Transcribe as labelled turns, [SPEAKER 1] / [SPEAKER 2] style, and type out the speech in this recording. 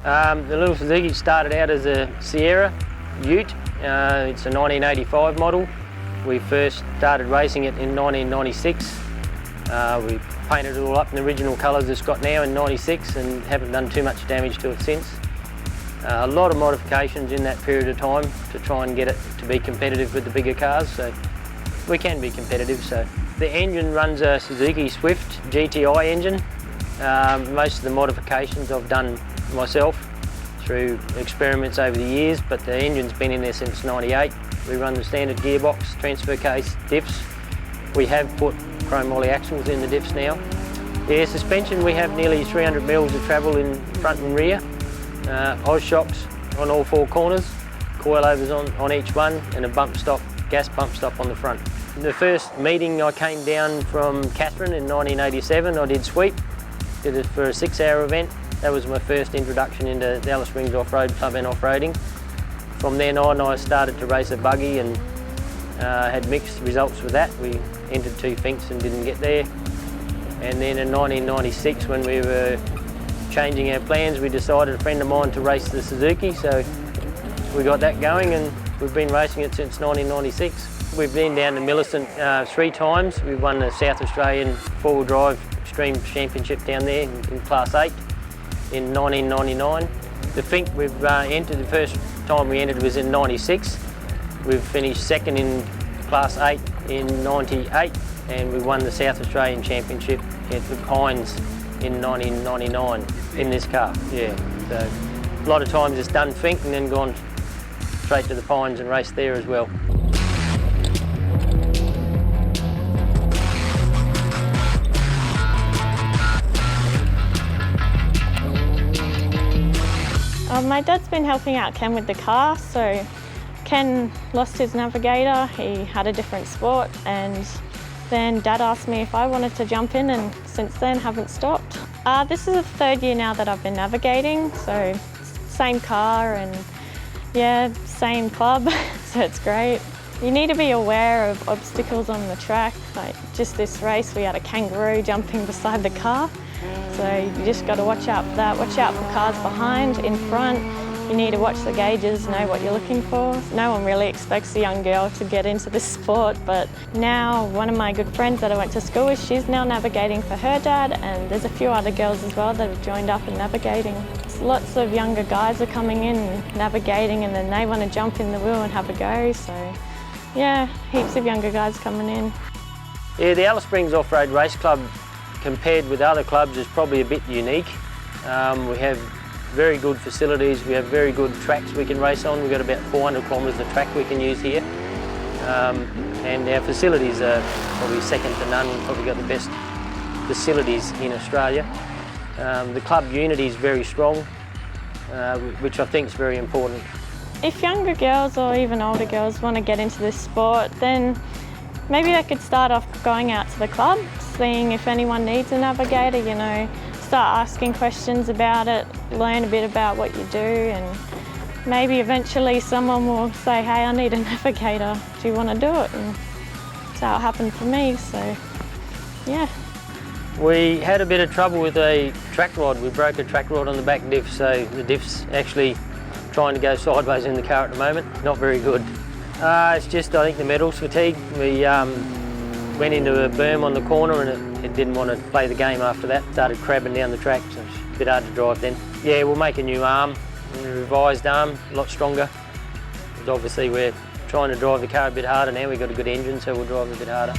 [SPEAKER 1] The little Suzuki started out as a Sierra Ute. It's a 1985 model. We first started racing it in 1996. We painted it all up in the original colours it's got now in 96 and haven't done too much damage to it since. A lot of modifications in that period of time to try and get it to be competitive with the bigger cars, so we can be competitive. So the engine runs a Suzuki Swift GTI engine. Most of the modifications I've done myself through experiments over the years, but the engine's been in there since '98. We run the standard gearbox, transfer case, diffs. We have put chrome molly axles in the diffs now. Yeah, suspension, we have nearly 300 mils of travel in front and rear. Oz shocks on all four corners, coilovers on each one, and a bump stop, gas bump stop on the front. The first meeting I came down from Katherine in 1987, I did sweep, did it for a 6-hour event. That was my first introduction into the Alice Springs Off-Road Club and off-roading. From then on I started to race a buggy and had mixed results with that. We entered 2 Finks and didn't get there. And then in 1996, when we were changing our plans, we decided, a friend of mine, to race the Suzuki, so we got that going and we've been racing it since 1996. We've been down to Millicent 3 times. We've won the South Australian 4-wheel drive Extreme Championship down there in Class 8 in 1999. The Fink we've entered, the first time we entered was in 96. We've finished second in Class 8 in 98 and we won the South Australian Championship at the Pines in 1999 in this car. Yeah, so a lot of times it's done Fink and then gone straight to the Pines and raced there as well.
[SPEAKER 2] My dad's been helping out Ken with the car, so Ken lost his navigator, he had a different sport, and then Dad asked me if I wanted to jump in, and since then haven't stopped. This is the 3rd year now that I've been navigating, so same car and yeah, same club, so it's great. You need to be aware of obstacles on the track. Like just this race, we had a kangaroo jumping beside the car. So you just got to watch out for that. Watch out for cars behind, in front. You need to watch the gauges, know what you're looking for. No one really expects a young girl to get into this sport, but now one of my good friends that I went to school with, she's now navigating for her dad, and there's a few other girls as well that have joined up in navigating. Lots of younger guys are coming in and navigating, and then they want to jump in the wheel and have a go, so yeah, heaps of younger guys coming in.
[SPEAKER 1] Yeah, the Alice Springs Off-Road Race Club, compared with other clubs, is probably a bit unique. We have very good facilities, we have very good tracks we can race on. We've got about 400 kilometres of track we can use here. And our facilities are probably second to none. We've probably got the best facilities in Australia. The club unity is very strong, which I think is very important.
[SPEAKER 2] If younger girls or even older girls want to get into this sport, then maybe they could start off going out to the club, seeing if anyone needs a navigator, you know, start asking questions about it, learn a bit about what you do, and maybe eventually someone will say, hey, I need a navigator, do you want to do it? And that's how it happened for me, so yeah.
[SPEAKER 1] We had a bit of trouble with a track rod. We broke a track rod on the back diff, so the diff's actually trying to go sideways in the car at the moment. Not very good. It's just, I think, the metals fatigue. We went into a berm on the corner and it didn't want to play the game after that. Started crabbing down the track, so it's a bit hard to drive then. Yeah, we'll make a new arm, a revised arm, a lot stronger. Because obviously we're trying to drive the car a bit harder now. We've got a good engine, so we'll drive a bit harder.